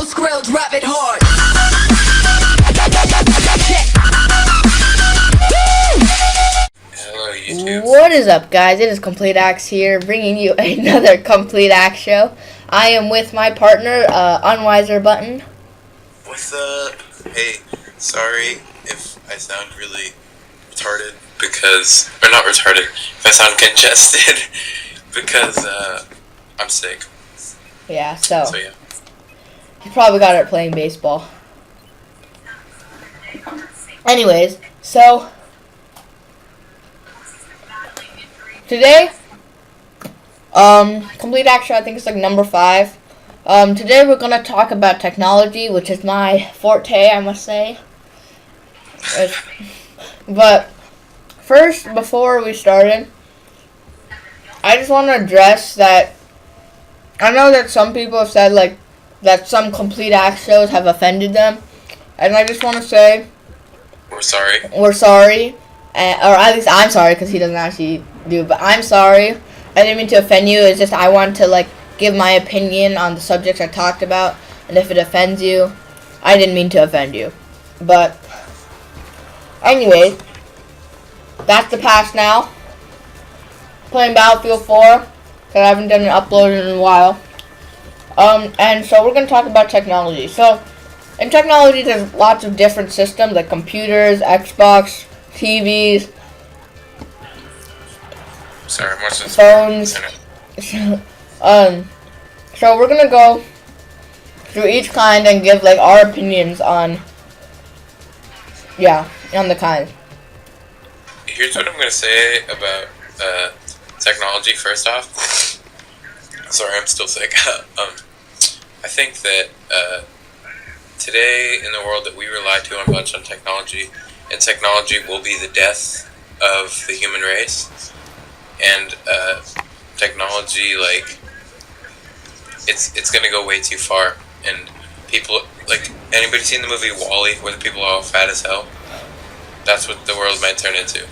Skrill, drop it hard. Hello, YouTube. What is up, guys? It is CompleatAxe here, bringing you another CompleatAxe Show. I am with my partner, Unwiser Button. What's up? Hey, sorry if I sound really retarded because, or not retarded, if I sound congested because I'm sick. Yeah, so yeah. you probably got it playing baseball. Anyways, so today, CompleatAxe Show, I think it's like number 5. Today we're gonna talk about technology, which is my forte, I must say. But first, before we started, I just want to address that I know that some people have said like that some CompleatAxe shows have offended them, and I just want to say We're sorry. we're sorry, or at least I'm sorry because he doesn't actually do. But I'm sorry. I didn't mean to offend you. It's just I want to like give my opinion on the subjects I talked about, and if it offends you, I didn't mean to offend you. But anyway, that's the past now. Playing Battlefield 4. Because I haven't done an upload in a while. And so we're going to talk about technology. So, in technology, there's lots of different systems, like computers, Xbox, TVs, Sorry, I'm watching phones. So we're going to go through each kind and give, like, our opinions on, on the kind. Here's what I'm going to say about technology first off. Sorry, I'm still sick. I think that today in the world that we rely too much on technology, and technology will be the death of the human race. And technology, like, it's gonna go way too far. And people, like, anybody seen the movie WALL-E, where the people are all fat as hell? That's what the world might turn into.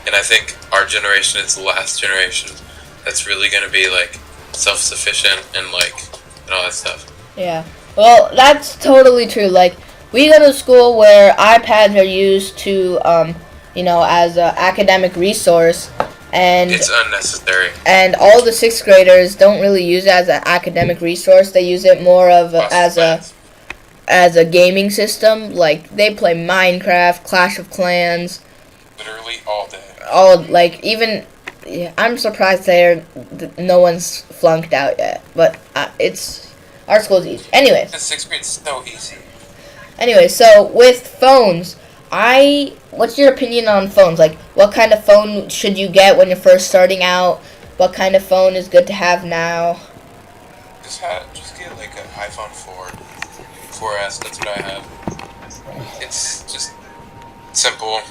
And I think our generation is the last generation that's really going to be, like, self-sufficient and, like, and all that stuff. Yeah. Well, that's totally true. Like, we go to school where iPads are used to, as an academic resource. And it's unnecessary. And all the 6th graders don't really use it as an academic resource. They use it more of as a gaming system. Like, they play Minecraft, Clash of Clans. Literally all day. I'm surprised no one's flunked out yet. But our school's easy. Anyways. The 6th grade's so easy. Anyway, so with phones, what's your opinion on phones? Like, what kind of phone should you get when you're first starting out? What kind of phone is good to have now? Just get like an iPhone 4S. That's what I have. It's just simple.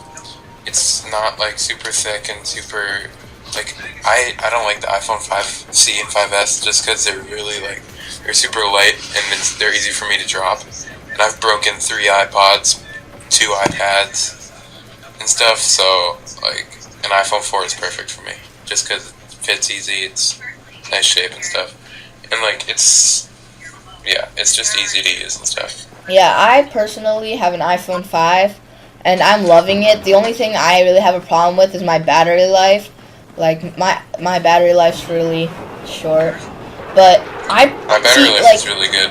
It's not like super thick and super like I don't like the iPhone 5C and 5S just because they're really like they're super light and they're easy for me to drop. And I've broken 3 iPods, 2 iPads, and stuff. So like an iPhone 4 is perfect for me just because it fits easy. It's nice shape and stuff, and like it's just easy to use and stuff. Yeah, I personally have an iPhone 5. And I'm loving it. The only thing I really have a problem with is my battery life. Like, my battery life's really short. But My battery life is really good.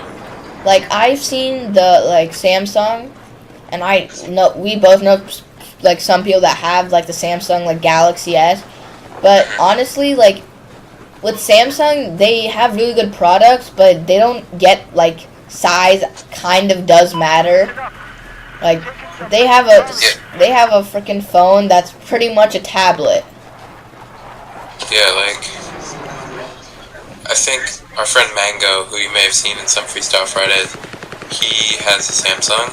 Like, I've seen the, like, Samsung. And we both know, like, some people that have, like, the Samsung, like, Galaxy S. But honestly, like, with Samsung, they have really good products. But they don't get, like, size kind of does matter. Like, they have a freaking phone that's pretty much a tablet. Yeah, like, I think our friend Mango, who you may have seen in some Freestyle Fridays, he has a Samsung,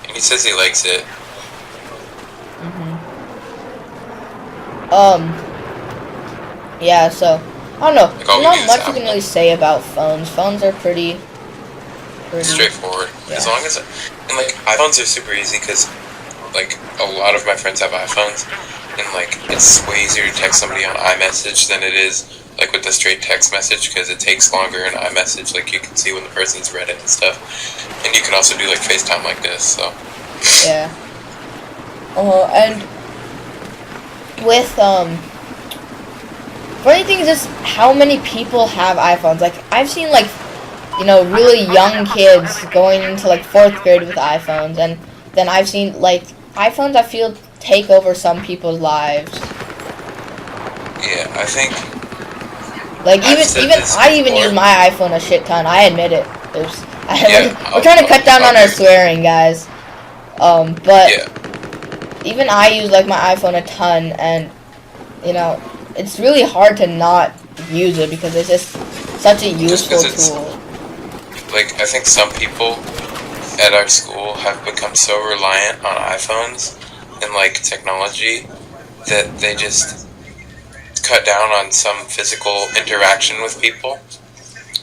and he says he likes it. Yeah, so, I don't know. Like, all There's we do not is much you can really say about phones. Phones are pretty straightforward. Yeah. As long as, and like, iPhones are super easy because, like, a lot of my friends have iPhones, and like, it's way easier to text somebody on iMessage than it is like with the straight text message, because it takes longer in iMessage. Like you can see when the person's read it and stuff, and you can also do like FaceTime like this. So yeah. And with funny thing is just how many people have iPhones. Like I've seen like, you know, really young kids going into like 4th grade with iPhones, and then I've seen like iPhones I feel take over some people's lives. yeah, I think like I even use my iPhone a shit ton. I admit it. We're trying to cut down on our swearing, guys. But yeah. even I use like my iPhone a ton, and you know, it's really hard to not use it because it's just such a useful tool. Like, I think some people at our school have become so reliant on iPhones and like technology that they just cut down on some physical interaction with people,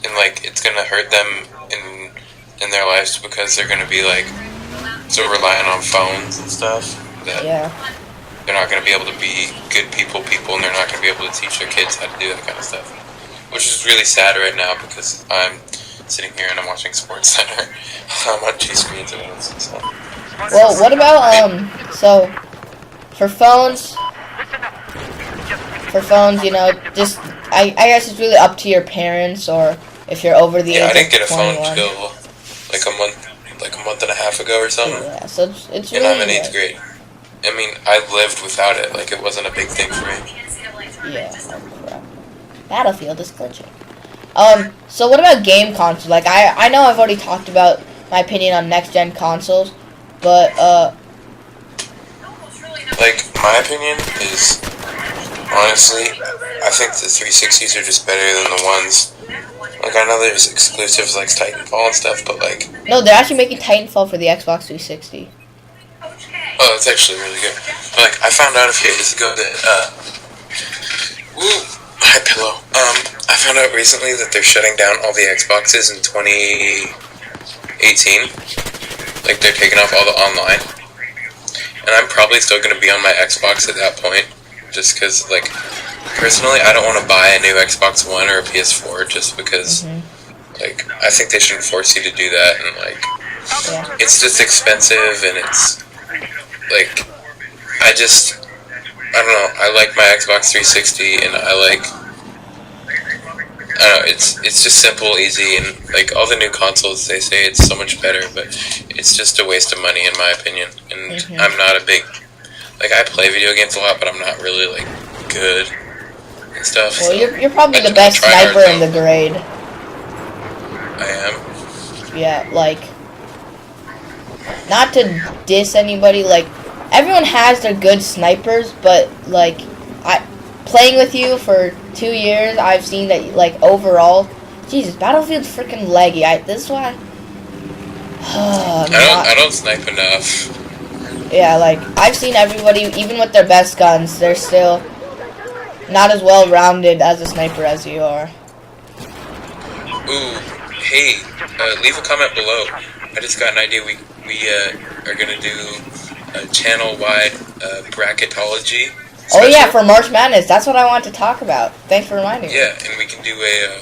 and like it's gonna hurt them in their lives because they're gonna be like so reliant on phones and stuff that they're not gonna be able to be good people, and they're not gonna be able to teach their kids how to do that kind of stuff, which is really sad right now because I'm sitting here and I'm watching Sports Center. I'm on 2 screens at once. So. Well, what about so for phones, you know, just I guess it's really up to your parents, or if you're over the age of 21. Yeah, I didn't get a phone till like a month and a half ago or something. Yeah, so it's really. And I'm in 8th grade. I mean, I lived without it. Like, it wasn't a big thing for me. Yeah. Oh, crap. Battlefield is glitching. So what about game consoles? Like, I know I've already talked about my opinion on next-gen consoles, but, like, my opinion is, honestly, I think the 360s are just better than the ones. Like, I know there's exclusives like Titanfall and stuff, but, like... No, they're actually making Titanfall for the Xbox 360. Oh, that's actually really good. But, like, I found out a few days ago that, my pillow. I found out recently that they're shutting down all the Xboxes in 2018. Like, they're taking off all the online. And I'm probably still going to be on my Xbox at that point. Just because, like, personally, I don't want to buy a new Xbox One or a PS4 just because, like, I think they shouldn't force you to do that. And, like, it's just expensive and it's, like, I don't know, I like my Xbox 360 and I don't know, it's just simple, easy, and like all the new consoles, they say it's so much better, but it's just a waste of money in my opinion, and I'm not a big, like I play video games a lot, but I'm not really like good and stuff. Well, so you're probably the best sniper in the grade. I am. Yeah, like, not to diss anybody, like, everyone has their good snipers, but, like, playing with you for 2 years, I've seen that, like, overall, Jesus, Battlefield's freaking laggy. This is why. I don't snipe enough. Yeah, like, I've seen everybody, even with their best guns, they're still not as well-rounded as a sniper as you are. Ooh, hey, leave a comment below. I just got an idea. We are gonna do a channel-wide bracketology. Oh yeah, for March Madness. That's what I want to talk about. Thanks for reminding me. Yeah, and we can do a.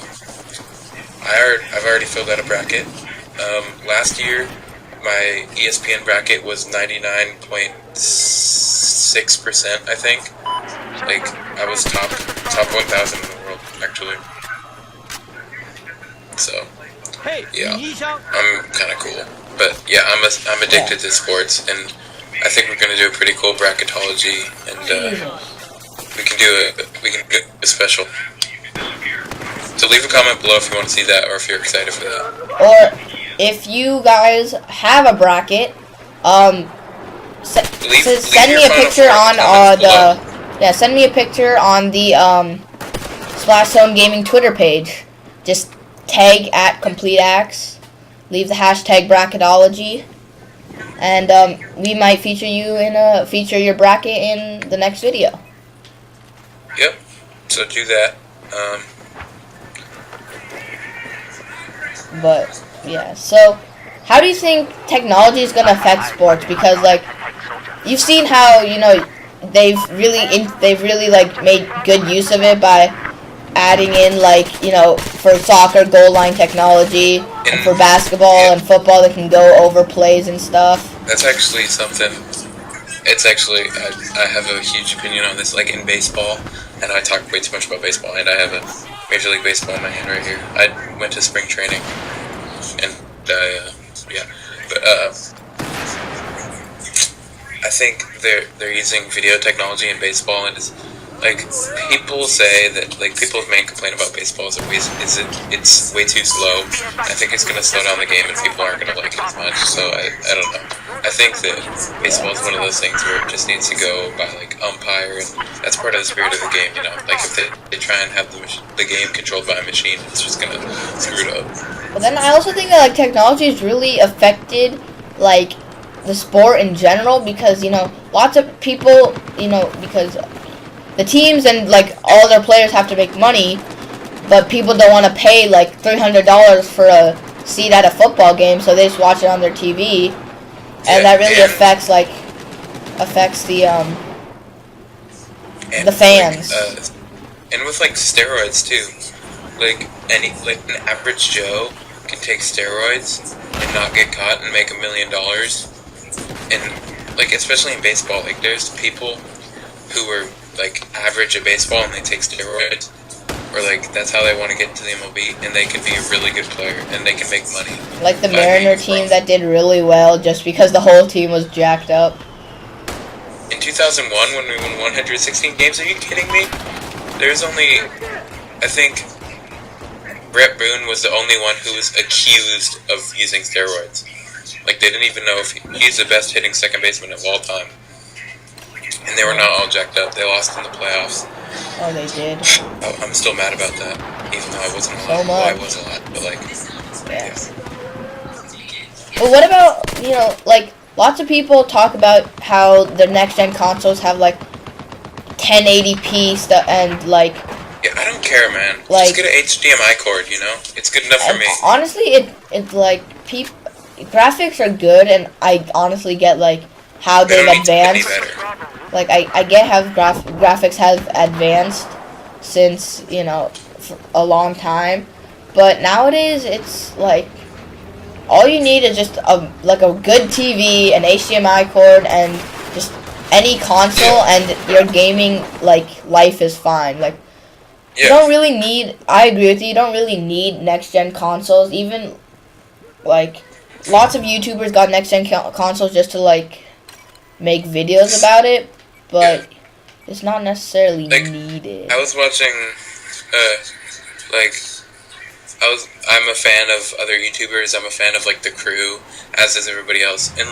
I've already filled out a bracket. Last year, my ESPN bracket was 99.6%. I think. Like I was top 1,000 in the world actually. So. Yeah, I'm kind of cool. But yeah, I'm addicted to sports, and I think we're gonna do a pretty cool bracketology, and we can do a special. So leave a comment below if you want to see that, or if you're excited for that. Or if you guys have a bracket, send me a picture on send me a picture on the Splashzone Gaming Twitter page. Just tag at CompleatAxe. Leave the hashtag bracketology, and we might feature your bracket in the next video. Yep. So do that. But yeah. So, how do you think technology is gonna affect sports? Because like, you've seen how they've really like made good use of it by adding in like for soccer goal line technology, and for basketball and football they can go over plays and stuff. That's actually something. It's actually I have a huge opinion on this. Like in baseball, and I talk way too much about baseball, and I have a Major League Baseball in my hand right here. I went to spring training, and yeah, but I think they're using video technology in baseball, and it's like people say that like people's main complaint about baseball is it's way too slow. I think it's gonna slow down the game, and people aren't gonna like it as much. So I don't know. I think that baseball is one of those things where it just needs to go by like umpire, and that's part of the spirit of the game. Like if they try and have the game controlled by a machine, it's just gonna screw it up. But then I also think that like technology has really affected like the sport in general, because lots of people because the teams and like all their players have to make money, but people don't want to pay like $300 for a seat at a football game, so they just watch it on their TV, and that really affects the fans. And with like steroids too, like an average Joe can take steroids and not get caught and make $1 million, and like especially in baseball, like there's people who are like average at baseball and they take steroids, or like that's how they want to get into the MLB, and they can be a really good player and they can make money. Like the Mariner team that did really well just because the whole team was jacked up. In 2001, when we won 116 games, are you kidding me? There's only, I think, Brett Boone was the only one who was accused of using steroids. Like they didn't even know if he's the best hitting second baseman of all time. And they were not all jacked up. They lost in the playoffs. Oh, they did. I'm still mad about that, even though I wasn't a lot. So much. Well, I was a lot, but like, yeah. But what about like lots of people talk about how the next gen consoles have like 1080p stuff and like. Yeah, I don't care, man. Like, just get an HDMI cord. It's good enough for me. Honestly, it's like graphics are good, and I honestly get like how they've advanced. Like I get how graphics have advanced since for a long time, but nowadays it's like all you need is just a good TV, an HDMI cord, and just any console, and your gaming life is fine. Like you don't really need. I agree with you. You don't really need next gen consoles. Even like lots of YouTubers got next gen consoles just to make videos about it. But it's not necessarily needed. I was watching, I'm a fan of other YouTubers. I'm a fan of the crew, as is everybody else, and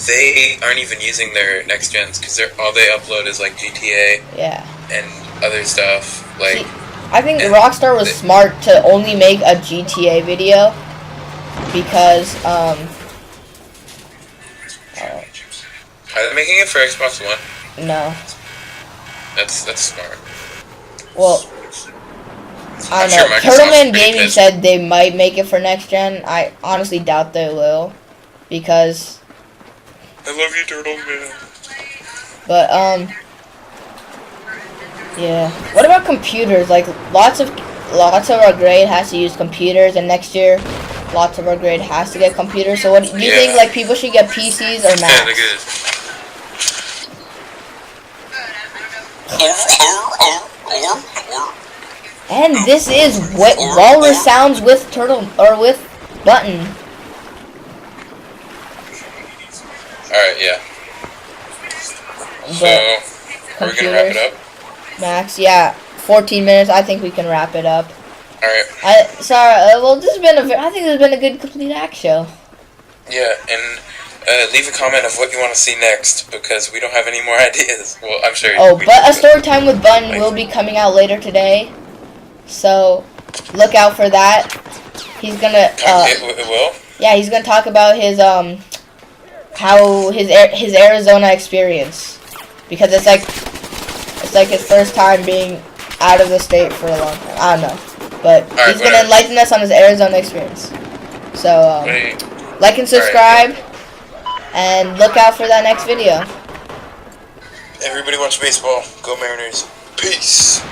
they aren't even using their next gens because all they upload is GTA. Yeah. And other stuff. See, I think Rockstar was smart to only make a GTA video because Are they making it for Xbox One? No. That's smart. Well, I don't know. Turtleman Gaming said they might make it for next gen. I honestly doubt they will, because I love you, Turtleman. But yeah. What about computers? Lots of our grade has to use computers, and next year lots of our grade has to get computers. So what do you think? People should get PCs or Macs? Yeah, they're good. And this is what walrus sounds with with button. Alright, yeah. So, are we gonna wrap it up? Max, yeah. 14 minutes, I think we can wrap it up. Alright. Well, I think this has been a good CompleatAxe show. Yeah, and leave a comment of what you want to see next, because we don't have any more ideas. Well, I'm sure. Oh, but a story time with Button will be coming out later today, so look out for that. He's gonna. It will. Yeah, he's gonna talk about his how his Arizona experience, because it's like his first time being out of the state for a long time. I don't know, but he's gonna enlighten us on his Arizona experience. So like and subscribe. And look out for that next video. Everybody watch baseball. Go Mariners. Peace.